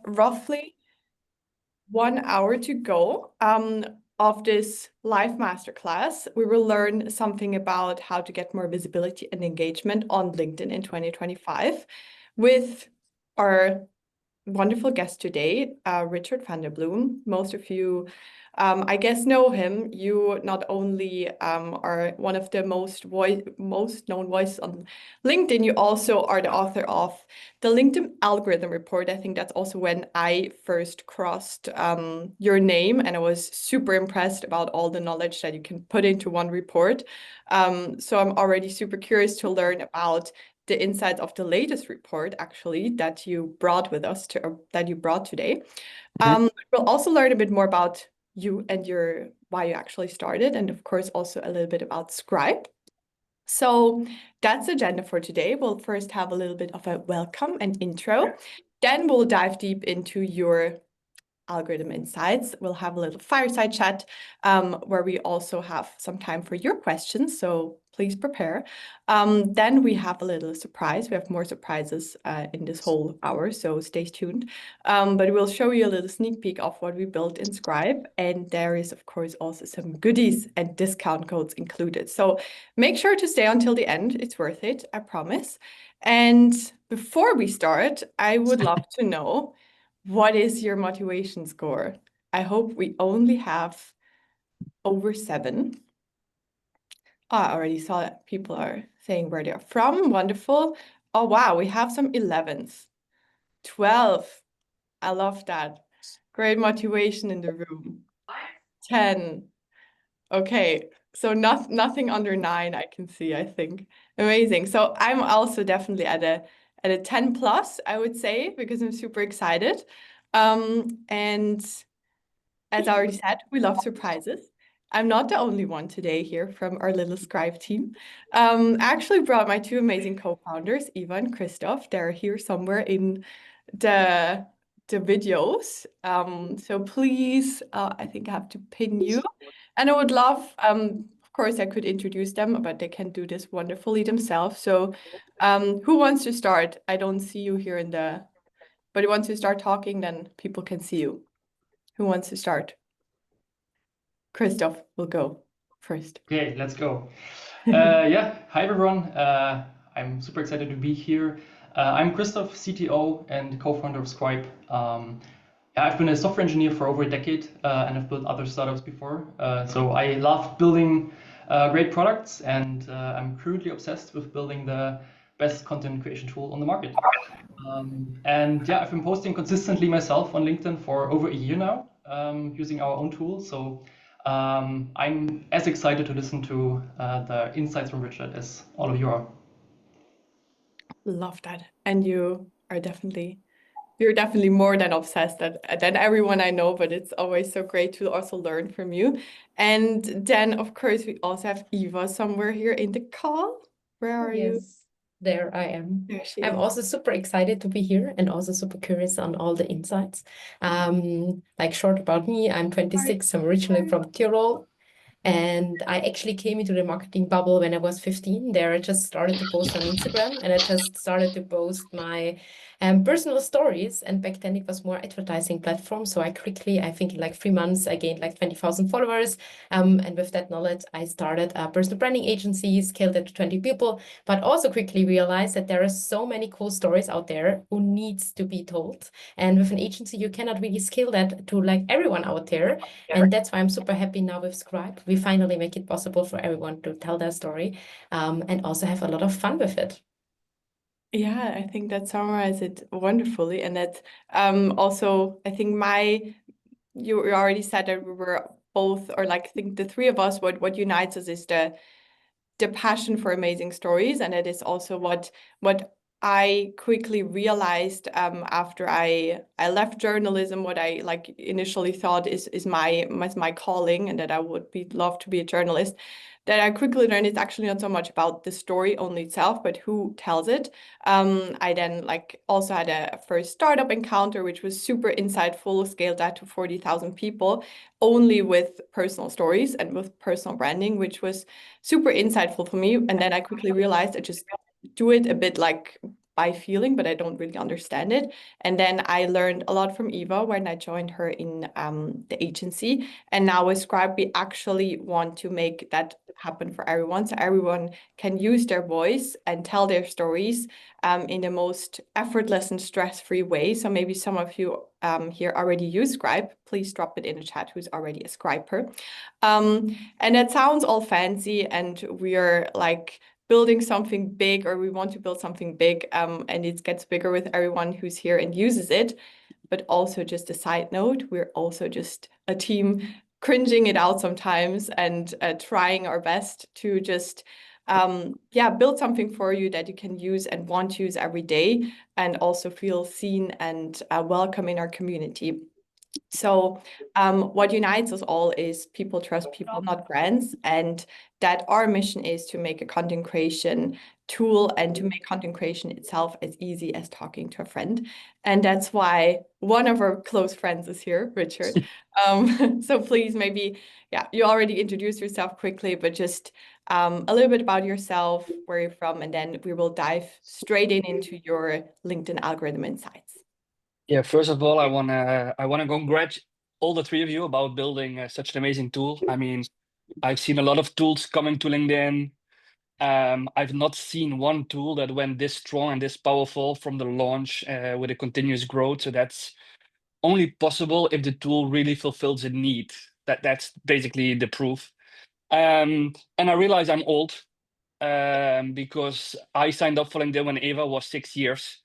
roughly 1 hour to go of this live masterclass. We will learn something about how to get more visibility and engagement on LinkedIn in 2025 with our wonderful guest today, Richard van der Bloem. Most of you, I guess, know him. You not only are one of the most known voices on LinkedIn, you also are the author of the LinkedIn Algorithm Report. I think that's also when I first crossed your name, and I was super impressed about all the knowledge that you can put into one report. So I'm already super curious to learn about the insights of the latest report, actually, that you brought with us that you brought today. We'll also learn a bit more about you and why you actually started, and of course also a little bit about Scribe. So that's the agenda for today. We'll first have a little bit of a welcome and intro. Then we'll dive deep into your algorithm insights. We'll have a little fireside chat where we also have some time for your questions. So please prepare. Then we have a little surprise. We have more surprises in this whole hour, so stay tuned. But we'll show you a little sneak peek of what we built in Scribe. And there is, of course, also some goodies and discount codes included. So make sure to stay until the end. It's worth it, I promise. And before we start, I would love to know, what is your motivation score? I hope we only have over 7. Oh, I already saw that people are saying where they're from. Wonderful. Oh, wow, we have some 11s. 12. I love that. Great motivation in the room. 10. Okay, so nothing under 9 I can see, I think. Amazing. So I'm also definitely at a 10 plus, I would say, because I'm super excited. And as I already said, we love surprises. I'm not the only one today here from our little Scribe team. I actually brought my 2 amazing co-founders, Eva and Christoph. They're here somewhere in the videos. So please, I think I have to pin you. And I would love, of course, I could introduce them, but they can do this wonderfully themselves. So who wants to start? I don't see you here but once you start talking, then people can see you. Who wants to start? Christoph will go first. Okay, let's go. Yeah, hi everyone. I'm super excited to be here. I'm Christoph, CTO and co-founder of Scribe. Yeah, I've been a software engineer for over a decade and I've built other startups before. So I love building great products, and I'm currently obsessed with building the best content creation tool on the market. And yeah, I've been posting consistently myself on LinkedIn for over a year now, using our own tool. So I'm as excited to listen to the insights from Richard as all of you are. Love that. And you're definitely more than obsessed than everyone I know, but it's always so great to also learn from you. And then, of course, we also have Eva somewhere here in the call. Where are you? Yes, there I am. There she I'm is. also super excited to be here and also super curious on all the insights. Like short about me, I'm 26. I'm originally from Tyrol. And I actually came into the marketing bubble when I was 15. There, I just started to post on Instagram, and I just started to post my personal stories. And back then, it was more advertising platform. So I think in like 3 months, I gained like 20,000 followers. And with that knowledge, I started a personal branding agency, scaled it to 20 people, but also quickly realized that there are so many cool stories out there who needs to be told. And with an agency, you cannot really scale that to like everyone out there. And that's why I'm super happy now with Scribe. We finally make it possible for everyone to tell their story, and also have a lot of fun with it. Yeah, I think that summarizes it wonderfully. And that also, I think you already said that we were both, or like I think the 3 of us, what unites us is the passion for amazing stories. And it is also what I quickly realized after I left journalism, what I like initially thought is my calling, and that I would love to be a journalist. That I quickly learned it's actually not so much about the story only itself, but who tells it. I then like also had a first startup encounter, which was super insightful, scaled that to 40,000 people, only with personal stories and with personal branding, which was super insightful for me. And then I quickly realized I just do it a bit like by feeling, but I don't really understand it. And then I learned a lot from Eva when I joined her in the agency. And now with Scribe, we actually want to make that happen for everyone. So everyone can use their voice and tell their stories in the most effortless and stress-free way. So maybe some of you here already use Scribe. Please drop it in the chat who's already a Scriber. And it sounds all fancy, and we're like building something big, or we want to build something big, and it gets bigger with everyone who's here and uses it. But also, just a side note, we're also just a team cringing it out sometimes and trying our best to just build something for you that you can use and want to use every day, and also feel seen and welcome in our community. So what unites us all is people trust people, not brands, and that our mission is to make a content creation tool and to make content creation itself as easy as talking to a friend. And that's why one of our close friends is here, Richard. So please, maybe, you already introduced yourself quickly, but just a little bit about yourself, where you're from, and then we will dive straight into your LinkedIn algorithm insights. Yeah, first of all, I wanna congratulate all the three of you about building such an amazing tool. I mean, I've seen a lot of tools coming to LinkedIn. I've not seen one tool that went this strong and this powerful from the launch with a continuous growth. So that's only possible if the tool really fulfills a need. That's basically the proof. And I realize I'm old because I signed up for LinkedIn when Eva was 6 years.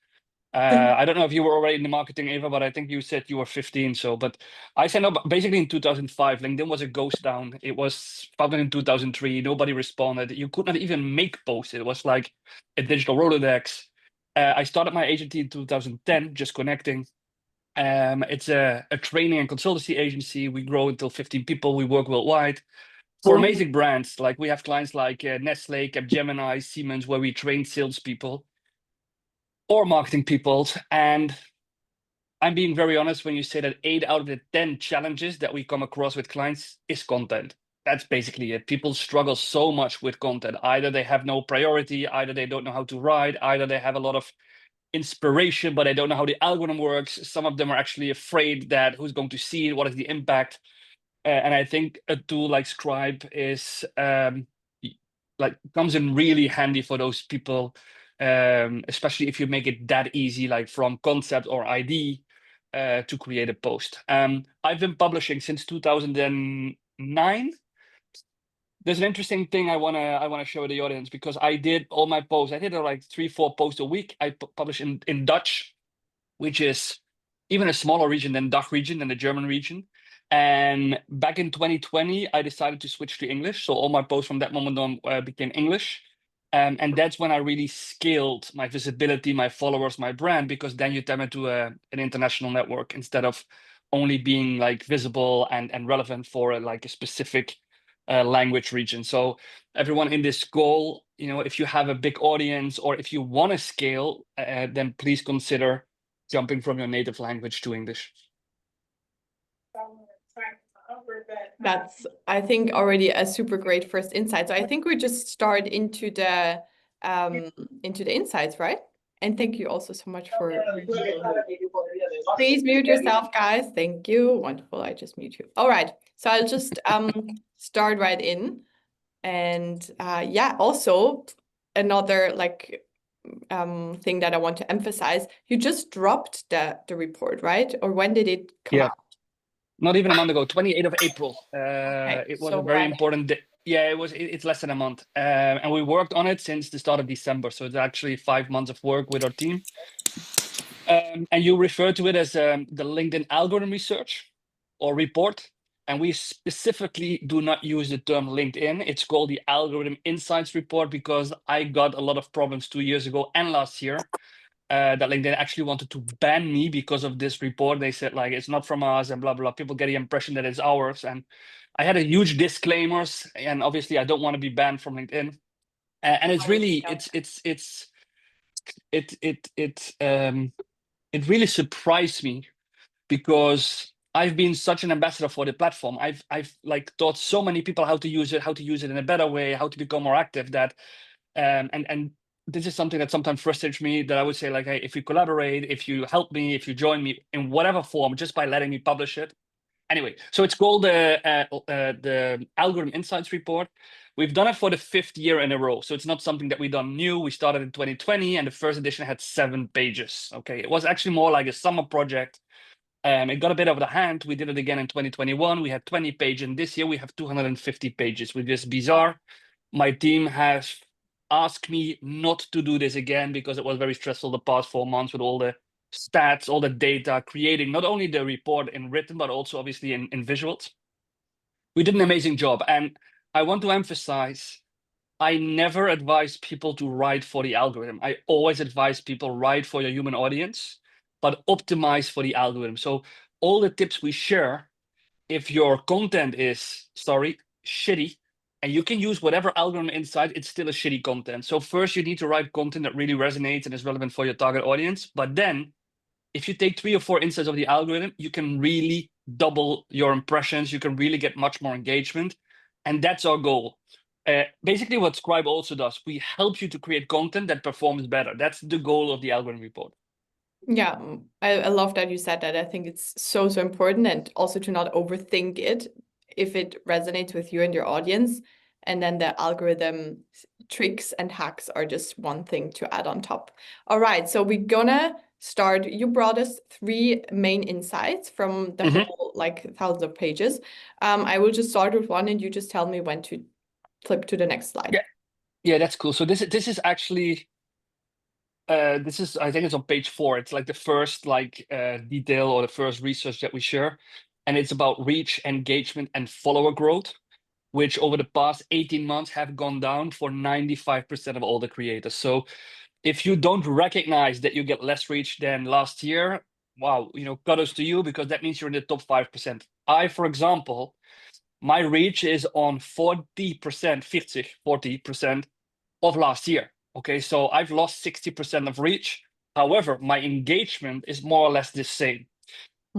I don't know if you were already in the marketing, Eva, but I think you said you were 15. But I signed up basically in 2005. LinkedIn was a ghost town. It was founded in 2003. Nobody responded. You could not even make posts. It was like a digital Rolodex. I started my agency in 2010, Just Connecting. It's a training and consultancy agency. We grow until 15 people. We work worldwide for amazing brands. Like we have clients like Nestle, Capgemini, Siemens, where we train salespeople or marketing people. And I'm being very honest when you say that 8 out of the 10 challenges that we come across with clients is content. That's basically it. People struggle so much with content. Either they have no priority, either they don't know how to write, either they have a lot of inspiration, but they don't know how the algorithm works. Some of them are actually afraid that who's going to see it, what is the impact. And I think a tool like Scribe is comes in really handy for those people, especially if you make it that easy, like from concept or ID to create a post. I've been publishing since 2009. There's an interesting thing I wanna show the audience, because I did all my posts. I did like 3-4 posts a week. I publish in Dutch, which is even a smaller region than DACH region, than the German region. And back in 2020, I decided to switch to English. So all my posts from that moment on became English. And that's when I really scaled my visibility, my followers, my brand, because then you tap into an international network instead of only being like visible and relevant for like a specific language region. So everyone in this goal, if you have a big audience or if you want to scale, then please consider jumping from your native language to English. That's, I think, already a super great first insight. So I think we just start into the insights, right? And thank you also so much for. Please mute yourself, guys. Thank you. Wonderful. I just mute you. All right. So I'll just start right in. And also another thing that I want to emphasize, you just dropped the report, right? Or when did it come out? Not even a month ago, 28th of April. Okay, it was so a very right. important day. Yeah, it's less than a month. And we worked on it since the start of December. So it's actually 5 months of work with our team. And you refer to it as the LinkedIn algorithm research or report. And we specifically do not use the term LinkedIn. It's called the Algorithm Insights Report, because I got a lot of problems 2 years ago and last year that LinkedIn actually wanted to ban me because of this report. They said like, it's not from us and blah, blah. People get the impression that it's ours. And I had a huge disclaimers, and obviously I don't want to be banned from LinkedIn. And it's really, it really surprised me, because I've been such an ambassador for the platform. I've like taught so many people how to use it in a better way, how to become more active, that and this is something that sometimes frustrates me, that I would say like, hey, if you collaborate, if you help me, if you join me in whatever form, just by letting me publish it. Anyway, so it's called the Algorithm Insights Report. We've done it for the 5th year in a row. So it's not something that we done new. We started in 2020 and the first edition had 7 pages. Okay, it was actually more like a summer project. It got a bit over the hand. We did it again in 2021. We had 20 pages, and this year we have 250 pages, which is bizarre. My team has asked me not to do this again because it was very stressful the past 4 months with all the stats, all the data, creating not only the report in written, but also obviously in visuals. We did an amazing job. And I want to emphasize, I never advise people to write for the algorithm. I always advise people write for your human audience, but optimize for the algorithm. So all the tips we share, if your content is, sorry, shitty, and you can use whatever algorithm inside, it's still a shitty content. So first you need to write content that really resonates and is relevant for your target audience. But then if you take 3 or 4 insights of the algorithm, you can really double your impressions. You can really get much more engagement. And that's our goal. Basically what Scribe also does, we help you to create content that performs better. That's the goal of the algorithm report. Yeah, I love that you said that. I think it's so important, and also to not overthink it if it resonates with you and your audience. And then the algorithm tricks and hacks are just one thing to add on top. All right, so we're gonna start. You brought us 3 main insights from the whole like thousands of pages. I will just start with one, and you just tell me when to flip to the next slide. Yeah, that's cool. So this is actually I think it's on page 4. It's like the first detail or the first research that we share, and it's about reach, engagement, and follower growth, which over the past 18 months have gone down for 95% of all the creators. So if you don't recognize that you get less reach than last year, wow, kudos to you, because that means you're in the top 5%. For example, my reach is on 40% of last year. Okay, so I've lost 60% of reach. However, my engagement is more or less the same.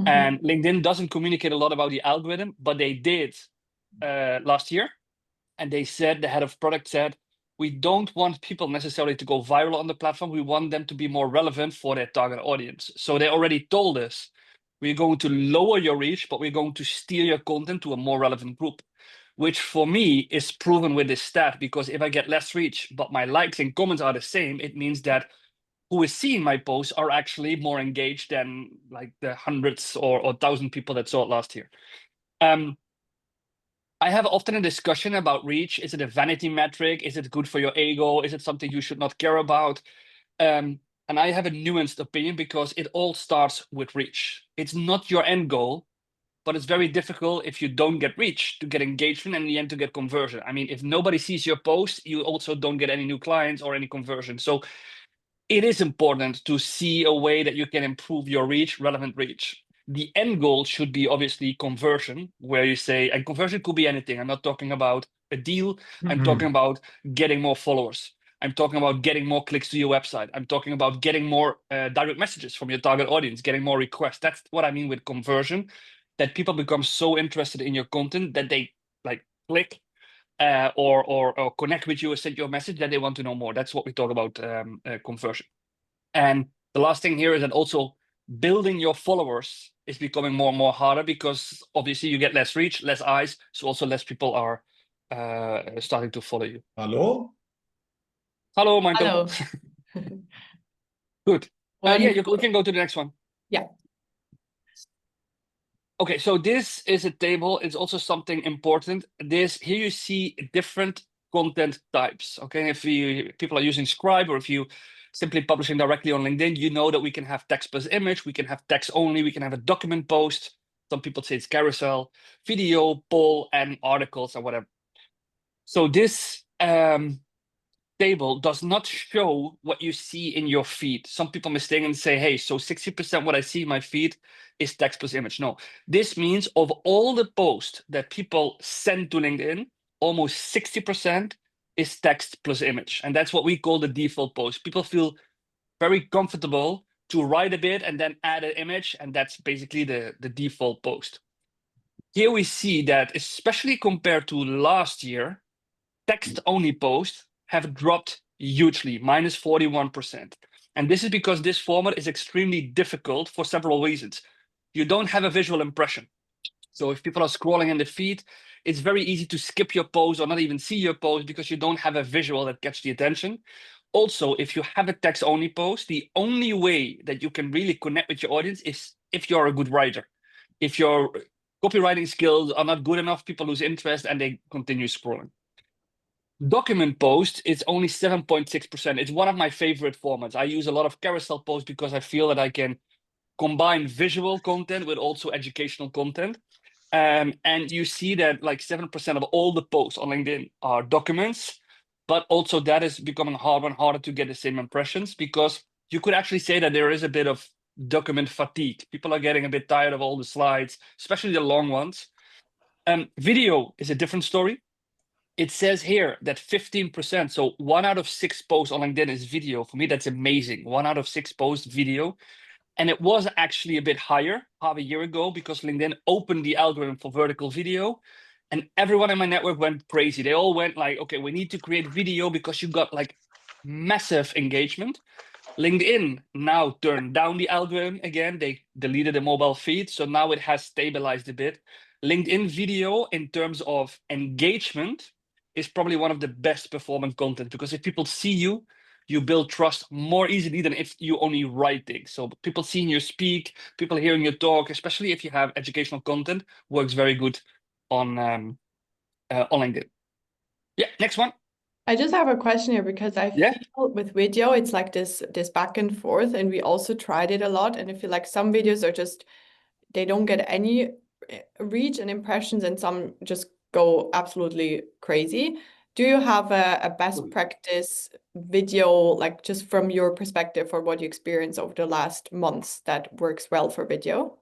And LinkedIn doesn't communicate a lot about the algorithm, but they did last year. And they said, the head of product said, we don't want people necessarily to go viral on the platform. We want them to be more relevant for their target audience. So they already told us, we're going to lower your reach, but we're going to steer your content to a more relevant group, which for me is proven with this stat, because if I get less reach, but my likes and comments are the same, it means that who is seeing my posts are actually more engaged than like the hundreds or 1,000 people that saw it last year. I have often a discussion about reach. Is it a vanity metric? Is it good for your ego? Is it something you should not care about? And I have a nuanced opinion, because it all starts with reach. It's not your end goal, but it's very difficult if you don't get reach to get engagement and in the end to get conversion. I mean, if nobody sees your post, you also don't get any new clients or any conversion. So it is important to see a way that you can improve your reach, relevant reach. The end goal should be obviously conversion, where you say, and conversion could be anything. I'm not talking about a deal. I'm talking about getting more followers. I'm talking about getting more clicks to your website. I'm talking about getting more direct messages from your target audience, getting more requests. That's what I mean with conversion, that people become so interested in your content that they like click or connect with you or send you a message that they want to know more. That's what we talk about conversion. And the last thing here is that also building your followers is becoming more and more harder, because obviously you get less reach, less eyes, so also less people are starting to follow you. Hello? Hello, Michael. Hello. Good. Yeah, we Wonderful. can go to the next one. Yeah. Okay, so this is a table. It's also something important. Here you see different content types. Okay, if people are using Scribe, or if you simply publishing directly on LinkedIn, you know that we can have text plus image, we can have text only, we can have a document post. Some people say it's carousel, video, poll, and articles or whatever. So this table does not show what you see in your feed. Some people mistakenly say, hey, so 60% what I see in my feed is text plus image. No, this means of all the posts that people send to LinkedIn, almost 60% is text plus image. And that's what we call the default post. People feel very comfortable to write a bit and then add an image, and that's basically the default post. Here we see that, especially compared to last year, text-only posts have dropped hugely, minus 41%. And this is because this format is extremely difficult for several reasons. You don't have a visual impression. So if people are scrolling in the feed, it's very easy to skip your post or not even see your post because you don't have a visual that gets the attention. Also, if you have a text-only post, the only way that you can really connect with your audience is if you're a good writer. If your copywriting skills are not good enough, people lose interest and they continue scrolling. Document post is only 7.6%. It's one of my favorite formats. I use a lot of carousel posts because I feel that I can combine visual content with also educational content. And you see that like 7% of all the posts on LinkedIn are documents, but also that is becoming harder and harder to get the same impressions because you could actually say that there is a bit of document fatigue. People are getting a bit tired of all the slides, especially the long ones. Video is a different story. It says here that 15%, so 1 out of 6 posts on LinkedIn is video. For me, that's amazing. 1 out of 6 posts video. And it was actually a bit higher half a year ago because LinkedIn opened the algorithm for vertical video. And everyone in my network went crazy. They all went like, okay, we need to create video because you got like massive engagement. LinkedIn now turned down the algorithm again. They deleted the mobile feed. So now it has stabilized a bit. LinkedIn video in terms of engagement is probably one of the best performing content because if people see you, you build trust more easily than if you only write things. So people seeing you speak, people hearing you talk, especially if you have educational content, works very good on LinkedIn. Yeah, next one. I just have a question here because I Yeah. feel with video it's like this back and forth, and we also tried it a lot, and I feel like some videos are just they don't get any reach and impressions, and some just go absolutely crazy. Do you have a best practice video, like just from your perspective or what you experienced over the last months that works well for video?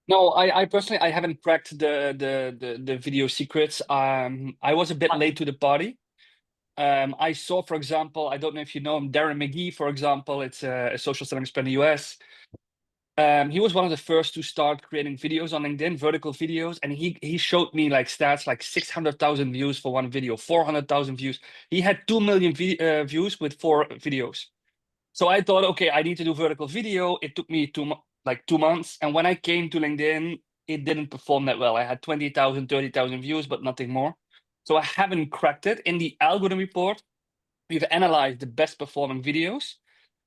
No, I personally I haven't cracked the video secrets. I was a bit late to the party. I saw, for example, I don't know if you know him, Darren McGee, for example. It's a social selling expert in the US. He was one of the first to start creating videos on LinkedIn, vertical videos, and he showed me like stats like 600,000 views for one video, 400,000 views. He had 2 million views with 4 videos. So I thought, okay, I need to do vertical video. It took me 2 months, and when I came to LinkedIn, it didn't perform that well. I had 20,000, 30,000 views, but nothing more. So I haven't cracked it. In the algorithm report, we've analyzed the best performing videos.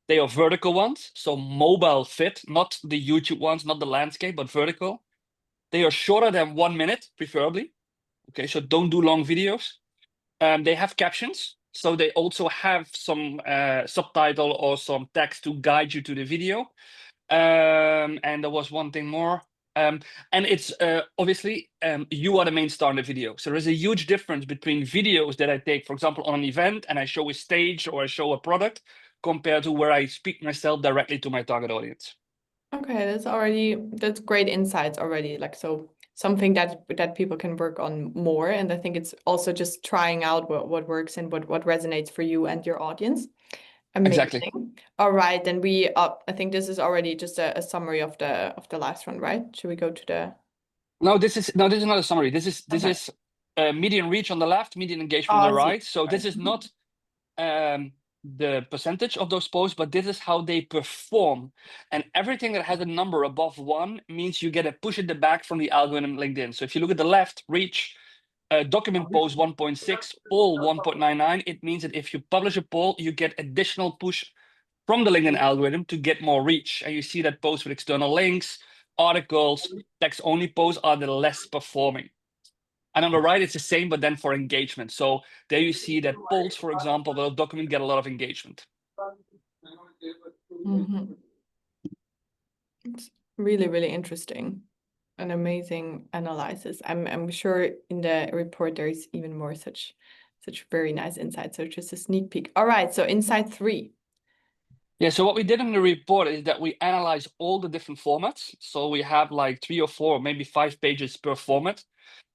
They are vertical ones, so mobile fit, not the YouTube ones, not the landscape, but vertical. They are shorter than 1 minute, preferably. Okay, so don't do long videos. They have captions, so they also have some subtitle or some text to guide you to the video. And there was one thing more. And it's obviously you are the main star in the video. So there is a huge difference between videos that I take, for example, on an event and I show a stage or I show a product compared to where I speak myself directly to my target audience. Okay, that's great insights already. Like, so something that people can work on more. And I think it's also just trying out what works and what resonates for you and your audience. Amazing. Exactly. All right, then I think this is already just a summary of the last one, right? Should we go to the No, this is not a summary. This is Okay. median reach on the left, median engagement on the I see. right. So this is not the percentage of those posts, but this is how they perform. And everything that has a number above 1 means you get a push in the back from the algorithm LinkedIn. So if you look at the left, reach, document post 1.6, poll 1.99, it means that if you publish a poll, you get additional push from the LinkedIn algorithm to get more reach. And you see that posts with external links, articles, text-only posts are the less performing. And on the right, it's the same, but then for engagement. So there you see that polls, for example, will document get a lot of engagement. Mhm. It's really, really interesting. An amazing analysis. I'm sure in the report there is even more such very nice insights. So just a sneak peek. All right, so insight 3. Yeah, so what we did in the report is that we analyze all the different formats. So we have like 3 or 4, maybe 5 pages per format.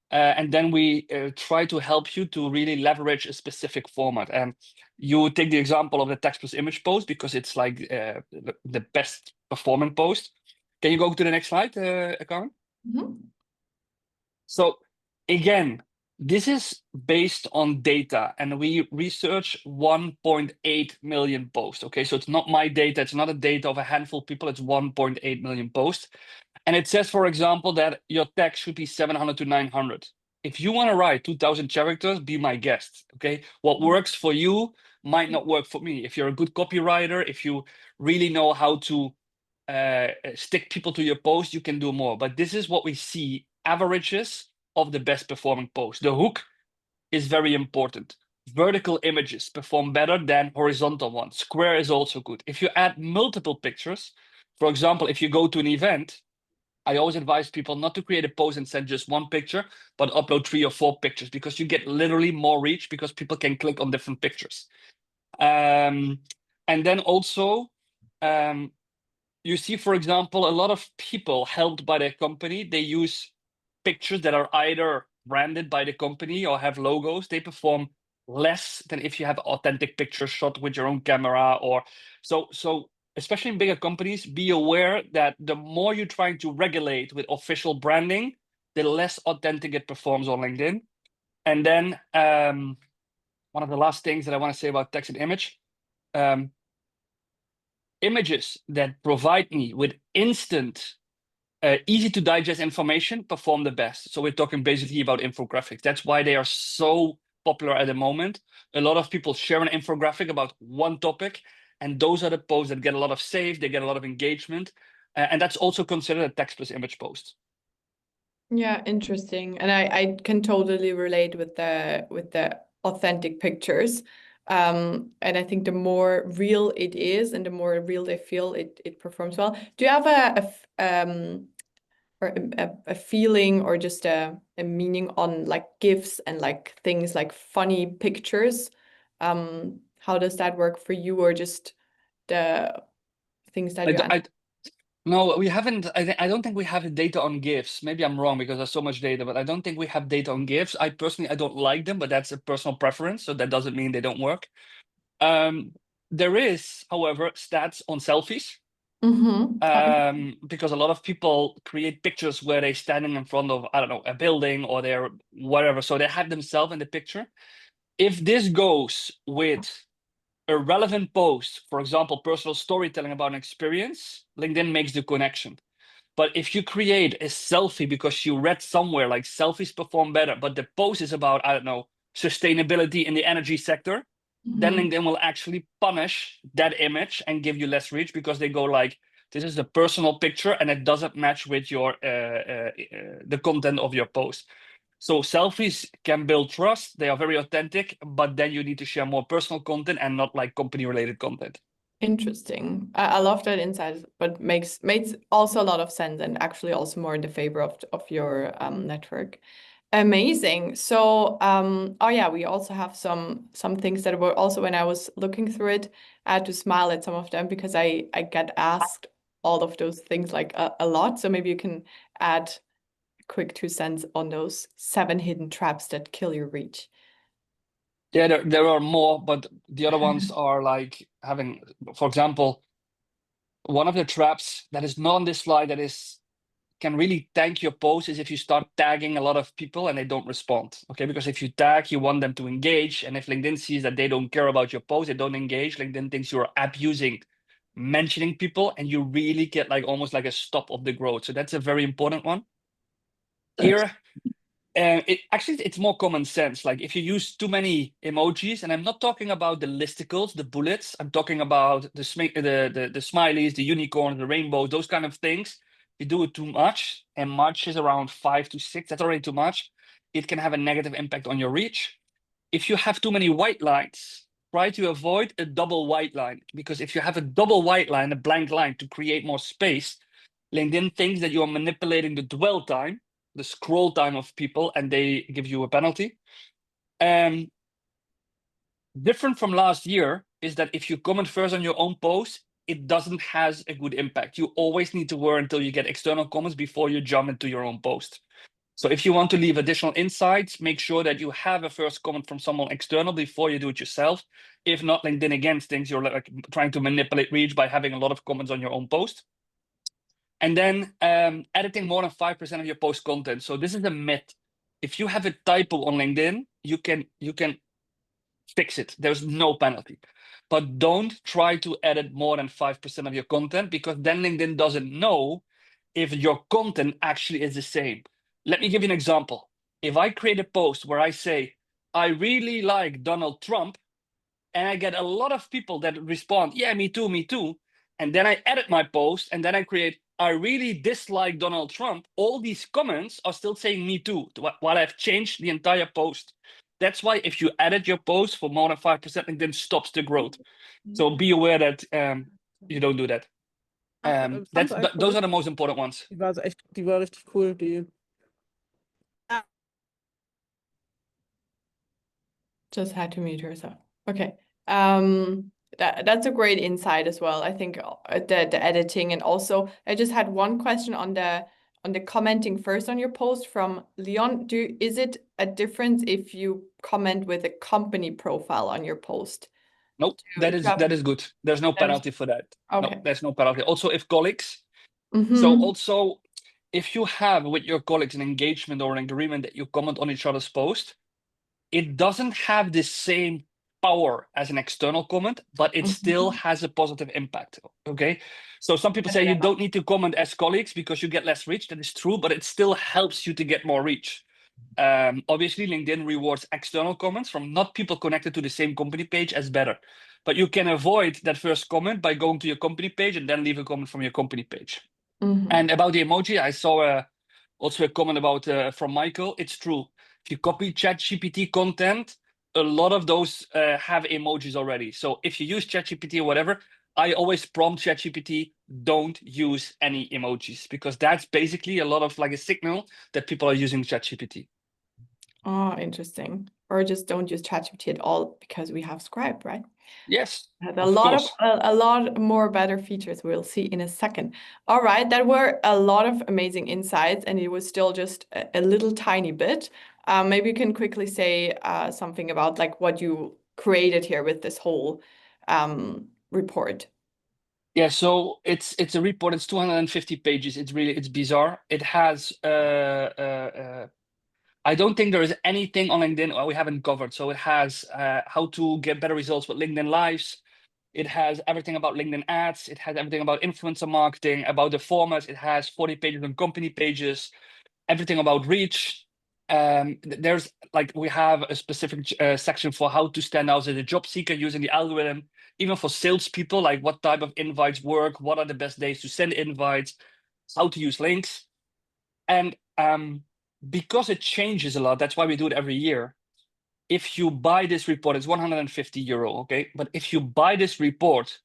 And then we try to help you to really leverage a specific format. And you take the example of the text plus image post because it's like the best performing post. Can you go to the next slide, Karen? Mhm. So again, This is based on data, and we research 1.8 million posts. Okay, so it's not my data, it's not a data of a handful of people, it's 1.8 million posts. And it says, for example, that your text should be 700 to 900. If you want to write 2,000 characters, be my guest. Okay, what works for you might not work for me. If you're a good copywriter, if you really know how to stick people to your post, you can do more. But this is what we see, averages of the best performing posts. The hook is very important. Vertical images perform better than horizontal ones. Square is also good. If you add multiple pictures, for example, if you go to an event, I always advise people not to create a post and send just one picture, but upload 3 or 4 pictures, because you get literally more reach because people can click on different pictures. And then also, you see, for example, a lot of people helped by their company, they use pictures that are either branded by the company or have logos. They perform less than if you have authentic pictures shot with your own camera. Or so especially in bigger companies, be aware that the more you're trying to regulate with official branding, the less authentic it performs on LinkedIn. And then one of the last things that I want to say about text and image, images that provide me with instant, easy to digest information perform the best. So we're talking basically about infographics. That's why they are so popular at the moment. A lot of people share an infographic about one topic, and those are the posts that get a lot of saves, they get a lot of engagement. And that's also considered a text plus image post. Yeah, interesting. And I can totally relate with the authentic pictures. And I think the more real it is and the more real they feel, it performs well. Do you have a feeling or just a meaning on like GIFs and like things like funny pictures? How does that work for you, or just the things that you No, we haven't. I don't think we have data on GIFs. Maybe I'm wrong because there's so much data, but I don't think we have data on GIFs. I personally, I don't like them, but that's a personal preference. So that doesn't mean they don't work. There is, however, stats on selfies. Because a lot of people create pictures where they're standing in front of, I don't know, a building or they're whatever. So they have themselves in the picture. If this goes with a relevant post, for example, personal storytelling about an experience, LinkedIn makes the connection. But if you create a selfie because you read somewhere like selfies perform better, but the post is about, I don't know, sustainability in the energy sector, then LinkedIn will actually punish that image and give you less reach, because they go like, this is a personal picture and it doesn't match with your the content of your post. So selfies can build trust. They are very authentic, but then you need to share more personal content and not like company related content. Interesting. I love that insight, but makes also a lot of sense, and actually also more in the favor of your network. Amazing. So oh yeah, we also have some things that were also, when I was looking through it, I had to smile at some of them because I get asked all of those things like a lot. So maybe you can add a quick 2 cents on those 7 hidden traps that kill your reach. Yeah, there are more, but the other ones are like having, for example, one of the traps that is not on this slide that can really tank your post is if you start tagging a lot of people and they don't respond. Okay, because if you tag, you want them to engage, and if LinkedIn sees that they don't care about your post, they don't engage, LinkedIn thinks you're abusing mentioning people, and you really get like almost like a stop of the growth. So that's a very important one. Here, it's more common sense. Like if you use too many emojis, and I'm not talking about the listicles, the bullets. I'm talking about the smileys, the unicorns, the rainbows, those kind of things. If you do it too much, and much is around 5 to 6, that's already too much. It can have a negative impact on your reach. If you have too many white lines, try to avoid a double white line, because if you have a double white line, a blank line to create more space, LinkedIn thinks that you are manipulating the dwell time, the scroll time of people, and they give you a penalty. Different from last year is that if you comment first on your own post, it doesn't has a good impact. You always need to wait until you get external comments before you jump into your own post. So if you want to leave additional insights, make sure that you have a first comment from someone external before you do it yourself. If not, LinkedIn again thinks you're like trying to manipulate reach by having a lot of comments on your own post. And then editing more than 5% of your post content. So this is a myth. if you have a typo on LinkedIn, you can fix it. There's no penalty. But don't try to edit more than 5% of your content, because then LinkedIn doesn't know if your content actually is the same. Let me give you an example. If I create a post where I say, I really like Donald Trump, and I get a lot of people that respond, yeah, me too, me too. And then I edit my post, and then I create, I really dislike Donald Trump. All these comments are still saying me too, while I've changed the entire post. That's why if you edit your post for more than 5%, LinkedIn stops the growth. So be aware that you don't do that. Those are the most important ones. Die war richtig cool, die. Just had to mute herself. Okay. That's a great insight as well. I think the editing, and also I just had one question on the commenting first on your post from Leon. Is it a difference if you comment with a company profile on your post? Nope, that is good. There's no penalty for that. Okay. No, there's no penalty. Also, if colleagues. Mm-hmm. So also, if you have with your colleagues an engagement or an agreement that you comment on each other's post, it doesn't have the same power as an external comment, but it still has a positive impact. Okay. So some people say you don't need to comment as colleagues because you get less reach. That is true, but it still helps you to get more reach. Obviously, LinkedIn rewards external comments from not people connected to the same company page as better. But you can avoid that first comment by going to your company page and then leave a comment from your company page. And about the emoji, I saw also a comment about from Michael. It's true. If you copy ChatGPT content, a lot of those have emojis already. So if you use ChatGPT or whatever, I always prompt ChatGPT, don't use any emojis, because that's basically a lot of like a signal that people are using ChatGPT. Oh, interesting. Or just don't use ChatGPT at all because we have Scribe, right? Yes, A lot more better features we'll see in a second. All right, that were a lot of amazing insights, and it was still just a little tiny bit. Maybe you can quickly say something about like what you created here with this whole report. Yeah, so it's a report. It's 250 pages. It's bizarre. It has I don't think there is anything on LinkedIn we haven't covered. So it has how to get better results with LinkedIn Lives. It has everything about LinkedIn ads. It has everything about influencer marketing, about the formats. It has 40 pages on company pages, everything about reach. There's like, we have a specific section for how to stand out as a job seeker using the algorithm, even for salespeople, like what type of invites work, what are the best days to send invites, how to use links. And because it changes a lot, that's why we do it every year. If you buy this report, it's 150 euro, okay? But if you buy this report,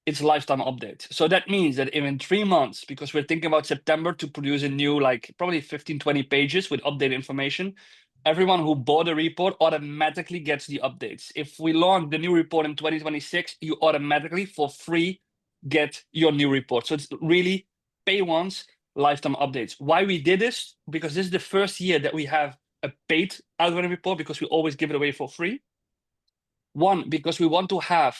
it's lifetime update. So that means that in 3 months, because we're thinking about September to produce a new, like probably 15, 20 pages with updated information, everyone who bought a report automatically gets the updates. If we launch the new report in 2026, you automatically for free get your new report. So it's really pay once, lifetime updates. Why we did this? Because this is the first year that we have a paid algorithm report, because we always give it away for free. One, because we want to have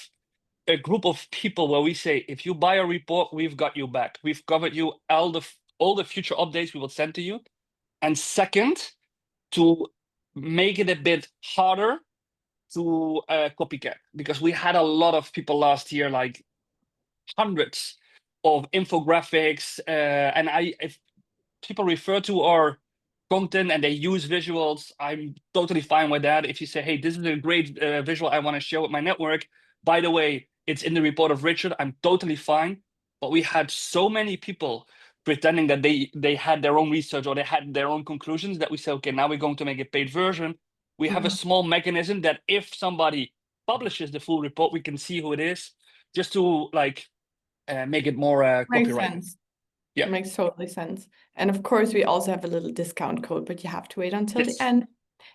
a group of people where we say, if you buy a report, we've got you back. We've covered you all the future updates we will send to you. And second, to make it a bit harder to copycat, because we had a lot of people last year, like hundreds of infographics, and if people refer to our content and they use visuals, I'm totally fine with that. If you say, hey, this is a great visual I want to share with my network, by the way, it's in the report of Richard, I'm totally fine. But we had so many people pretending that they had their own research or they had their own conclusions, that we said, okay, now we're going to make a paid version. We have a small mechanism that if somebody publishes the full report, we can see who it is, just to like make it more Makes copyright. sense. Yeah. Makes totally sense. And of course, we also have a little discount code, but you have to wait until the end.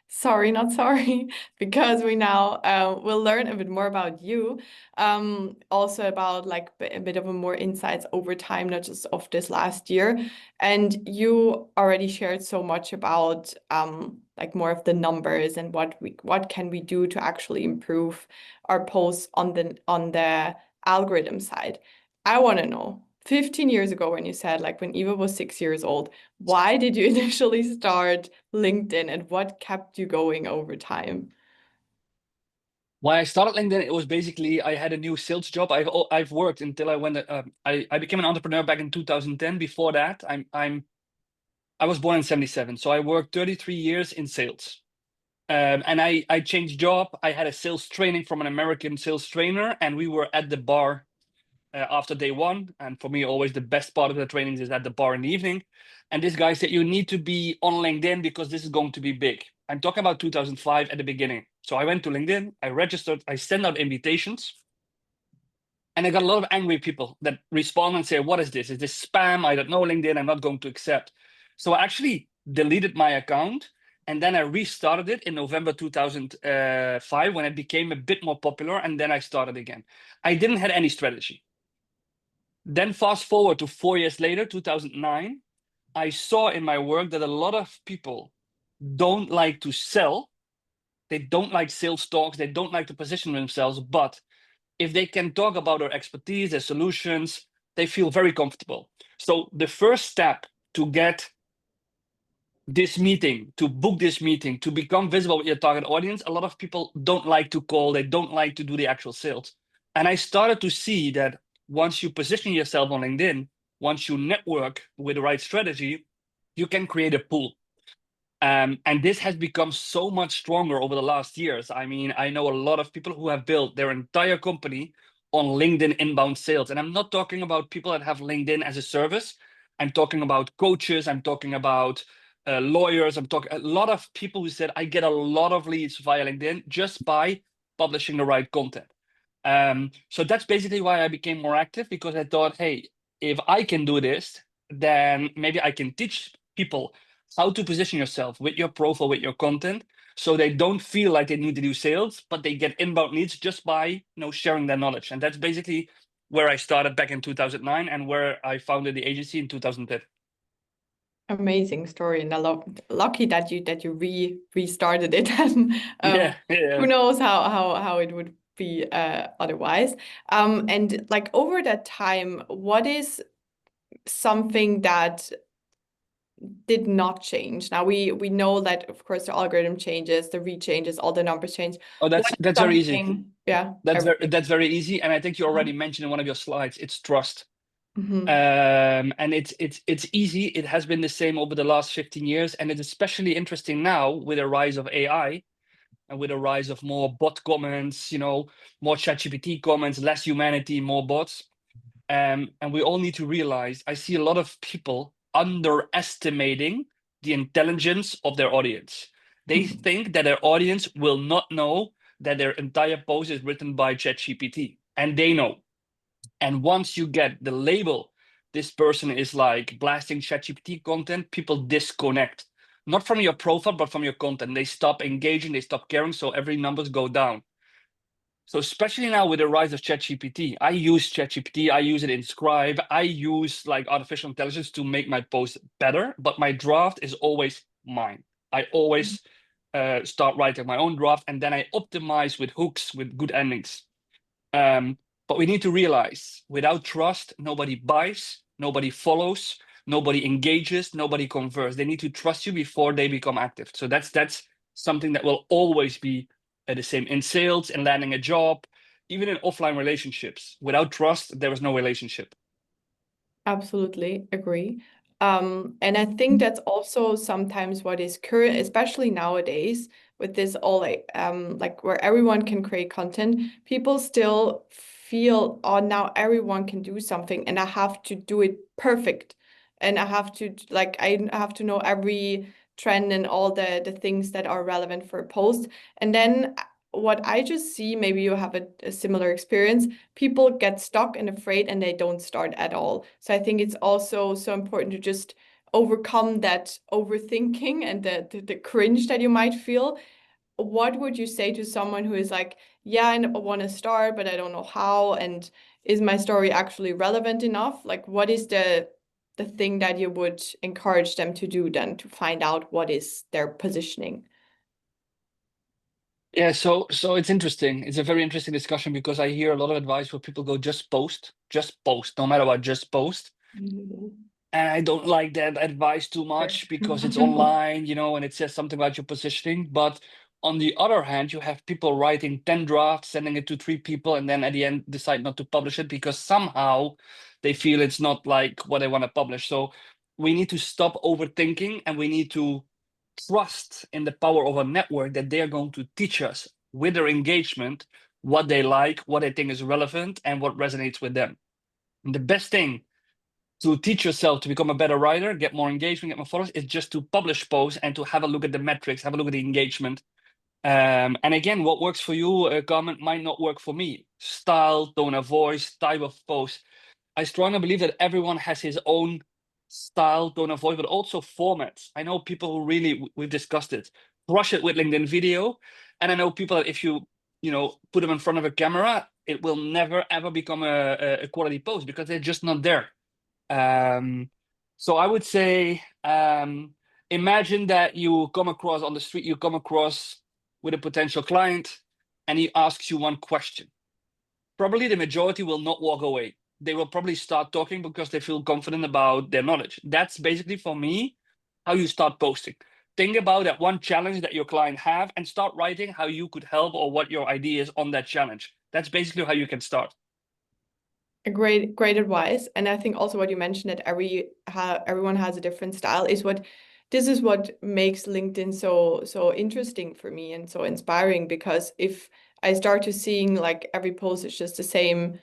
Sorry, not sorry, because we now will learn a bit more about you, also about like a bit of a more insights over time, not just of this last year. And you already shared so much about like more of the numbers and what can we do to actually improve our posts on the algorithm side. I want to know 15 years ago when you said, like when Eva was 6 years old, why did you initially start LinkedIn and what kept you going over time? Why I started LinkedIn, it was basically I had a new sales job. I've worked until I went. I became an entrepreneur back in 2010. Before that, I was born in 77, so I worked 33 years in sales. And I changed job. I had a sales training from an American sales trainer, and we were at the bar after day one. And for me, always the best part of the trainings is at the bar in the evening. And this guy said, you need to be on LinkedIn because this is going to be big. I'm talking about 2005 at the beginning. So I went to LinkedIn, I registered, I sent out invitations. And I got a lot of angry people that respond and say, what is this? Is this spam? I don't know LinkedIn. I'm not going to accept. So I actually deleted my account. And then I restarted it in November 2005 when it became a bit more popular. And then I started again. I didn't have any strategy. Then fast forward to 4 years later, 2009, I saw in my work that a lot of people don't like to sell. They don't like sales talks. They don't like to position themselves. But if they can talk about their expertise, their solutions, they feel very comfortable. So the first step to get this meeting, to book this meeting, to become visible with your target audience, a lot of people don't like to call. They don't like to do the actual sales. And I started to see that once you position yourself on LinkedIn, once you network with the right strategy, you can create a pool. And this has become so much stronger over the last years. I mean, I know a lot of people who have built their entire company on LinkedIn inbound sales. And I'm not talking about people that have LinkedIn as a service. I'm talking about coaches. I'm talking about lawyers. I'm talking a lot of people who said, I get a lot of leads via LinkedIn just by publishing the right content. So that's basically why I became more active, because I thought, hey, if I can do this, then maybe I can teach people how to position yourself with your profile, with your content, so they don't feel like they need to do sales, but they get inbound leads just by sharing their knowledge. And that's basically where I started back in 2009 and where I founded the agency in 2010. Amazing story, and lucky that you restarted it. Yeah. Who knows how it would be otherwise. And like over that time, what is something that did not change? Now we know that of course the algorithm changes, the reach changes, all the numbers change. Oh, that's What is very easy. something- Yeah, That's very easy. And I think you already mentioned in one of your slides, it's trust. Mhm. And it's easy. It has been the same over the last 15 years. And it's especially interesting now with the rise of AI and with the rise of more bot comments, more ChatGPT comments, less humanity, more bots. And we all need to realize, I see a lot of people underestimating the intelligence of their audience. They think that their audience will not know that their entire post is written by ChatGPT, and they know. And once you get the label, this person is like blasting ChatGPT content, people disconnect, not from your profile, but from your content. They stop engaging, they stop caring, so every numbers go down. So especially now with the rise of ChatGPT, I use ChatGPT, I use it in Scribe, I use like artificial intelligence to make my post better, but my draft is always mine. I always start writing my own draft, and then I optimize with hooks, with good endings. But we need to realize, without trust, nobody buys, nobody follows, nobody engages, nobody converts. They need to trust you before they become active. So that's something that will always be the same in sales, in landing a job, even in offline relationships. Without trust, there is no relationship. Absolutely agree. And I think that's also sometimes what is current, especially nowadays, with this all like where everyone can create content, people still feel, oh, now everyone can do something and I have to do it perfect. And I have to I have to know every trend and all the things that are relevant for a post. And then what I just see, maybe you have a similar experience, people get stuck and afraid and they don't start at all. So I think it's also so important to just overcome that overthinking and the cringe that you might feel. What would you say to someone who is like, yeah, I want to start, but I don't know how, and is my story actually relevant enough? Like, what is the thing that you would encourage them to do then to find out what is their positioning? Yeah, so it's interesting. It's a very interesting discussion because I hear a lot of advice where people go just post, no matter what, just post. And I don't like that advice too much because it's online, you know, and it says something about your positioning. But on the other hand, you have people writing 10 drafts, sending it to 3 people, and then at the end decide not to publish it because somehow they feel it's not like what they want to publish. So we need to stop overthinking and we need to trust in the power of a network that they're going to teach us with their engagement what they like, what they think is relevant, and what resonates with them. And the best thing to teach yourself to become a better writer, get more engagement, get more followers, is just to publish posts and to have a look at the metrics, have a look at the engagement. And again, what works for you, comment might not work for me. Style, tone of voice, type of post. I strongly believe that everyone has his own style, tone of voice, but also formats. I know people who really, we've discussed it, crush it with LinkedIn video. And I know people that if you put them in front of a camera, it will never, ever become a quality post because they're just not there. So I would say, imagine that you come across on the street, you come across with a potential client and he asks you one question. Probably the majority will not walk away. They will probably start talking because they feel confident about their knowledge. That's basically, for me, how you start posting. Think about that one challenge that your client have and start writing how you could help or what your idea is on that challenge. That's basically how you can start. A great advice. And I think also what you mentioned, that everyone has a different style, is what makes LinkedIn so interesting for me and so inspiring, because if I start to seeing like every post is just the same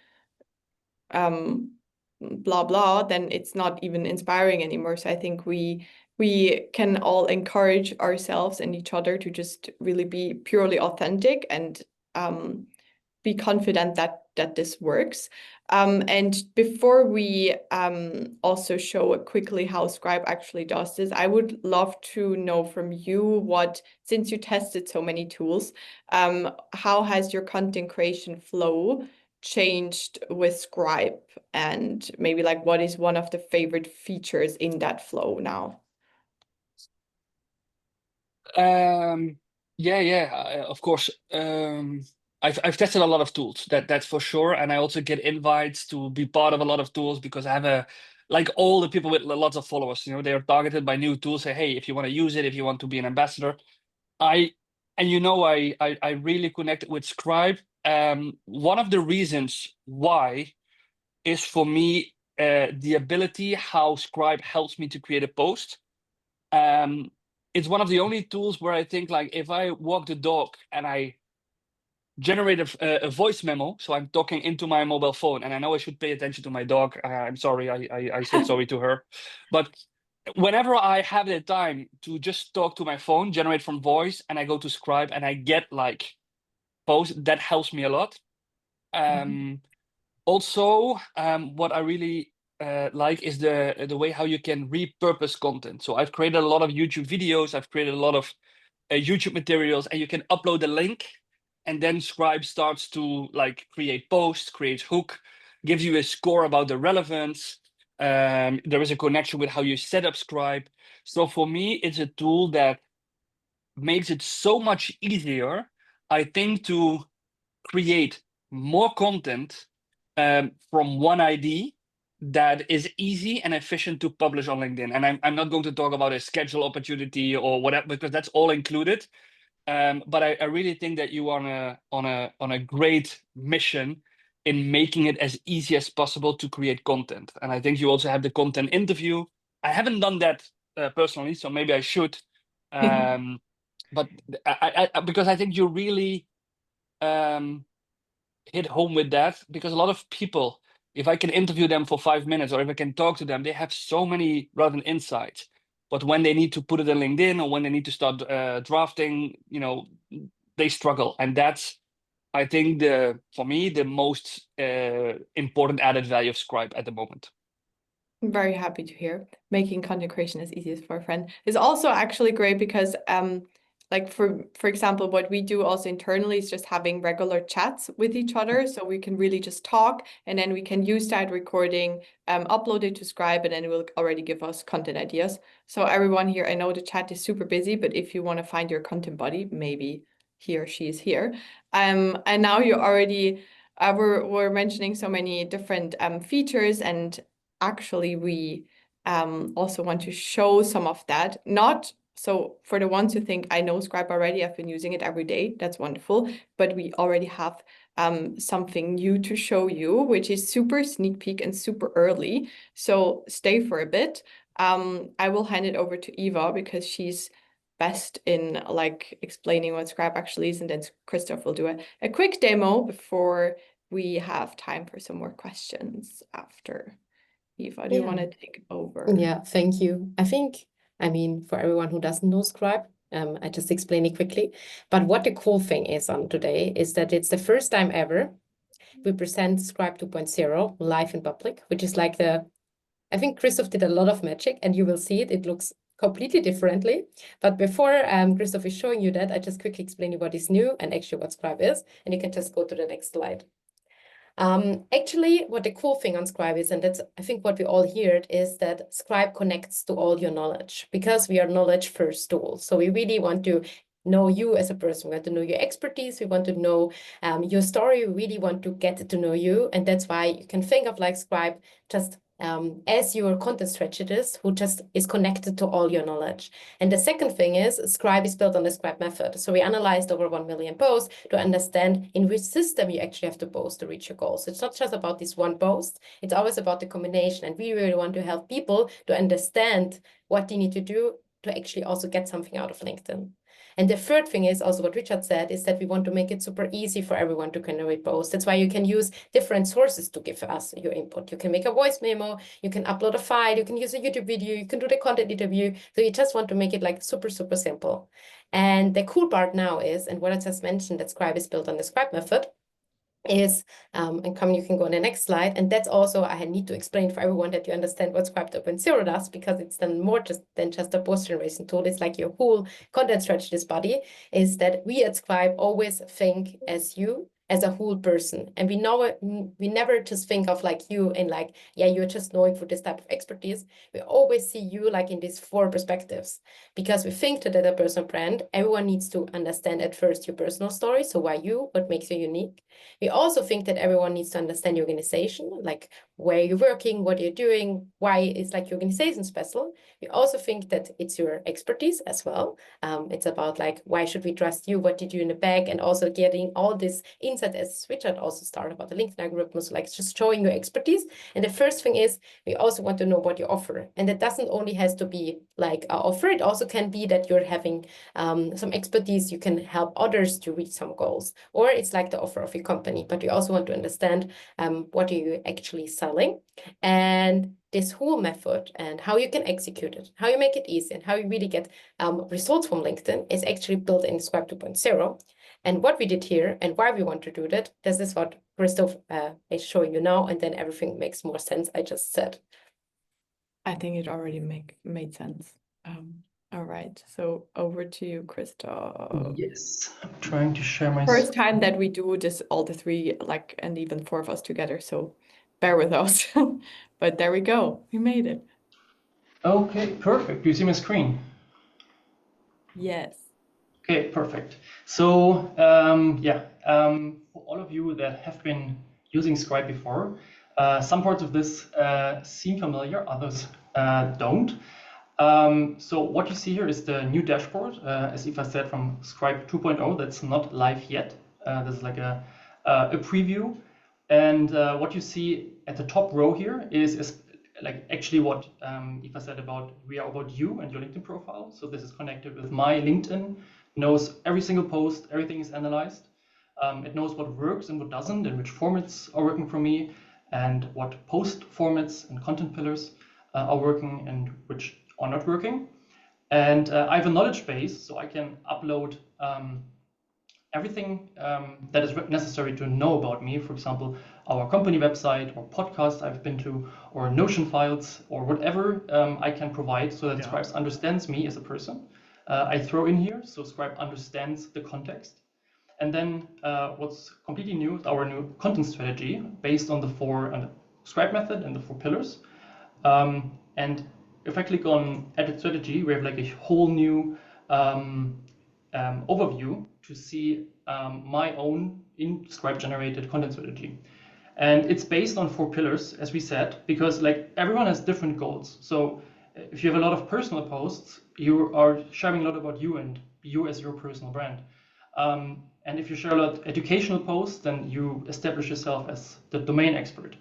blah blah, then it's not even inspiring anymore. So I think we can all encourage ourselves and each other to just really be purely authentic and be confident that this works. And before we also show quickly how Scribe actually does this, I would love to know from you since you tested so many tools, how has your content creation flow changed with Scribe, and maybe like what is one of the favorite features in that flow now? Of course. I've tested a lot of tools, that's for sure. And I also get invites to be part of a lot of tools because I have like all the people with lots of followers, they are targeted by new tools. Say, hey, if you want to use it, if you want to be an ambassador, I really connected with Scribe. One of the reasons why is for me the ability how Scribe helps me to create a post. It's one of the only tools where I think, like, if I walk the dog and I generate a voice memo, so I'm talking into my mobile phone, and I know I should pay attention to my dog. I'm sorry, I said sorry to her. But whenever I have the time to just talk to my phone, generate from voice, and I go to Scribe and I get like post, that helps me a lot. Also, what I really like is the way how you can repurpose content. So I've created a lot of YouTube videos, I've created a lot of YouTube materials, and you can upload a link, and then Scribe starts to like create posts, creates hook, gives you a score about the relevance. There is a connection with how you set up Scribe. So for me, it's a tool that makes it so much easier, I think, to create more content from one ID that is easy and efficient to publish on LinkedIn. And I'm not going to talk about a schedule opportunity or whatever, because that's all included. But I really think that you are on a great mission in making it as easy as possible to create content. And I think you also have the content interview. I haven't done that personally, so maybe I should. But because I think you really hit home with that, because a lot of people, if I can interview them for 5 minutes or if I can talk to them, they have so many relevant insights. But when they need to put it in LinkedIn or when they need to start drafting, they struggle. And that's, I think, for me, the most important added value of Scribe at the moment. I'm very happy to hear. Making content creation as easy as for a friend is also actually great because like for example, what we do also internally is just having regular chats with each other, so we can really just talk, and then we can use that recording, upload it to Scribe, and then it will already give us content ideas. So everyone here, I know the chat is super busy, but if you want to find your content buddy, maybe he or she is here. And now you already we're mentioning so many different features, and actually we also want to show some of that. Not so for the ones who think I know Scribe already, I've been using it every day, that's wonderful, but we already have something new to show you, which is super sneak peek and super early. So stay for a bit. I will hand it over to Eva because she's best in like explaining what Scribe actually is, and then Christoph will do a quick demo before we have time for some more questions after. Eva, do you want to take over? Yeah, thank you. I mean, for everyone who doesn't know Scribe, I just explain it quickly. But what the cool thing is on today is that it's the first time ever we present Scribe 2.0 live in public, which is like I think Christoph did a lot of magic, and you will see it. It looks completely differently. But before Christoph is showing you that, I just quickly explain you what is new and actually what Scribe is, and you can just go to the next slide. Actually, what the cool thing on Scribe is, and that's I think what we all heard, is that Scribe connects to all your knowledge because we are knowledge first tool. So we really want to know you as a person. We want to know your expertise. We want to know your story. We really want to get to know you. And that's why you can think of like Scribe just as your content strategist who just is connected to all your knowledge. And the second thing is Scribe is built on the Scribe method. So we analyzed over 1 million posts to understand in which system you actually have to post to reach your goals. So it's not just about this one post. It's always about the combination. And we really want to help people to understand what they need to do to actually also get something out of LinkedIn. And the third thing is also what Richard said, is that we want to make it super easy for everyone to generate posts. That's why you can use different sources to give us your input. You can make a voice memo, you can upload a file, you can use a YouTube video, you can do the content interview. So you just want to make it like super, super simple. And the cool part now is, and what I just mentioned, that Scribe is built on the Scribe method, is, and come, you can go on the next slide. And that's also, I need to explain for everyone that you understand what Scribe 2.0 does, because it's then more than just a post generation tool. It's like your whole content strategist body, is that we at Scribe always think as you, as a whole person. And we know it, we never just think of like you and like, yeah, you're just knowing for this type of expertise. We always see you like in these 4 perspectives, because we think that as a personal brand, everyone needs to understand at first your personal story. So why you, what makes you unique? We also think that everyone needs to understand your organization, like where you're working, what you're doing, why is like your organization special. We also think that it's your expertise as well. It's about like, why should we trust you? What did you in the back? And also getting all this insight, as Richard also started about the LinkedIn algorithm, so like just showing your expertise. And the first thing is, we also want to know what you offer. And that doesn't only has to be like an offer. It also can be that you're having some expertise, you can help others to reach some goals, or it's like the offer of your company. But we also want to understand what are you actually selling, and this whole method and how you can execute it, how you make it easy, and how you really get results from LinkedIn is actually built in Scribe 2.0. And what we did here and why we want to do that, this is what Christoph is showing you now, and then everything makes more sense, I just said. I think it already made sense. All right, so over to you, Christoph. Yes, I'm trying to share my First time that we do this, all the 3, like, and even 4 of us together, so bear with us. But there we go, we made it. Okay, perfect. Do you see my screen? Yes. Okay, perfect. So for all of you that have been using Scribe before, some parts of this seem familiar, others don't. So what you see here is the new dashboard, as Eva said, from Scribe 2.0. That's not live yet. This is like a preview. And what you see at the top row here is like actually what Eva said about, we are about you and your LinkedIn profile. So this is connected with my LinkedIn, knows every single post, everything is analyzed. It knows what works and what doesn't, and which formats are working for me, and what post formats and content pillars are working and which are not working. And I have a knowledge base, so I can upload everything that is necessary to know about me. For example, our company website, or podcasts I've been to, or Notion files, or whatever I can provide, so that Scribe understands me as a person. I throw in here, so Scribe understands the context. And then what's completely new is our new content strategy, based on the 4 Scribe method and the 4 pillars. And if I click on edit strategy, we have like a whole new overview to see my own in-Scribe generated content strategy. And it's based on 4 pillars, as we said, because like everyone has different goals. So if you have a lot of personal posts, you are sharing a lot about you and you as your personal brand. And if you share a lot of educational posts, then you establish yourself as the domain expert.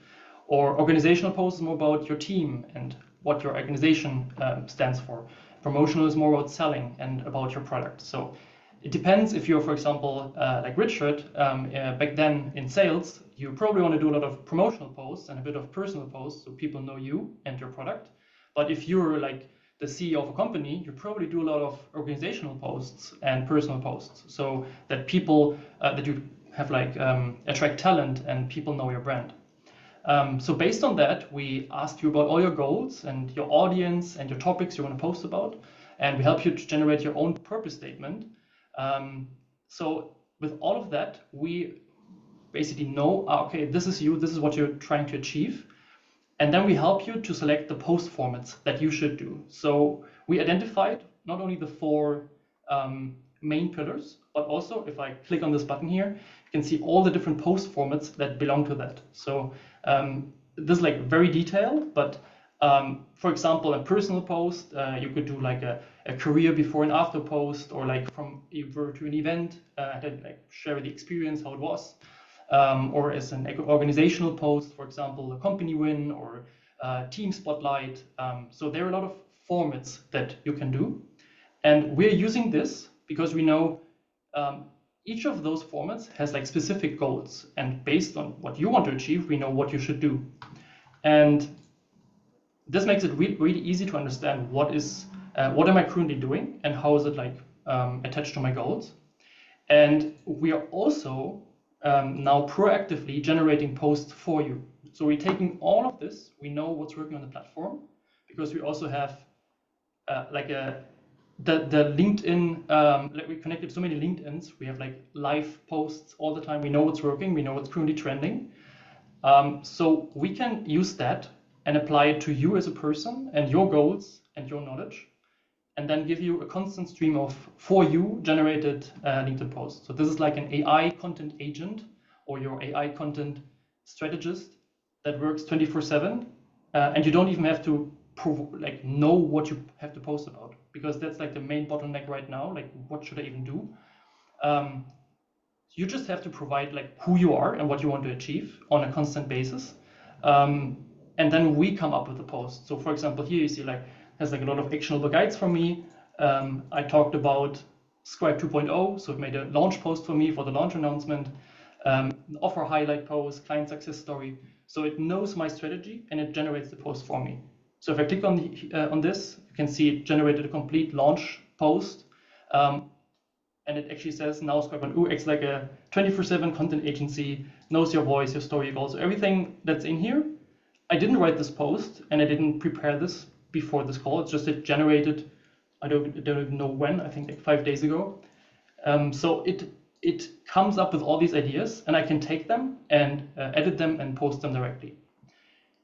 Or organizational posts is more about your team and what your organization stands for. Promotional is more about selling and about your product. So it depends if you're, for example, like Richard, back then in sales, you probably want to do a lot of promotional posts and a bit of personal posts so people know you and your product. But if you're like the CEO of a company, you probably do a lot of organizational posts and personal posts so that people, that you have like attract talent and people know your brand. So based on that, we asked you about all your goals and your audience and your topics you want to post about, and we help you to generate your own purpose statement. So with all of that, we basically know, okay, this is you, this is what you're trying to achieve. And then we help you to select the post formats that you should do. So we identified not only the 4 main pillars, but also if I click on this button here, you can see all the different post formats that belong to that. So this is like very detailed, but for example, a personal post, you could do like a career before and after post, or like from you were to an event, then like share the experience, how it was. Or as an organizational post, for example, a company win or team spotlight. So there are a lot of formats that you can do. And we're using this because we know each of those formats has like specific goals. And based on what you want to achieve, we know what you should do. And this makes it really easy to understand what am I currently doing and how is it like attached to my goals. And we are also now proactively generating posts for you. So we're taking all of this, we know what's working on the platform, because we also have like the LinkedIn, like we connected so many LinkedIns, we have like live posts all the time, we know what's working, we know what's currently trending. So we can use that and apply it to you as a person and your goals and your knowledge, and then give you a constant stream of for you generated LinkedIn posts. So this is like an AI content agent or your AI content strategist that works 24/7, and you don't even have to know what you have to post about, because that's like the main bottleneck right now. Like, what should I even do? You just have to provide like who you are and what you want to achieve on a constant basis, and then we come up with the post. So for example, here you see like has like a lot of actionable guides from me. I talked about Scribe 2.0, so it made a launch post for me for the launch announcement, offer highlight post, client success story. So it knows my strategy and it generates the post for me. So if I click on this, you can see it generated a complete launch post. And it actually says now Scribe acts like a 24/7 content agency, knows your voice, your story, your goals, so everything that's in here. I didn't write this post and I didn't prepare this before this call. It's just it generated, I don't even know when, I think like 5 days ago. So it comes up with all these ideas and I can take them and edit them and post them directly.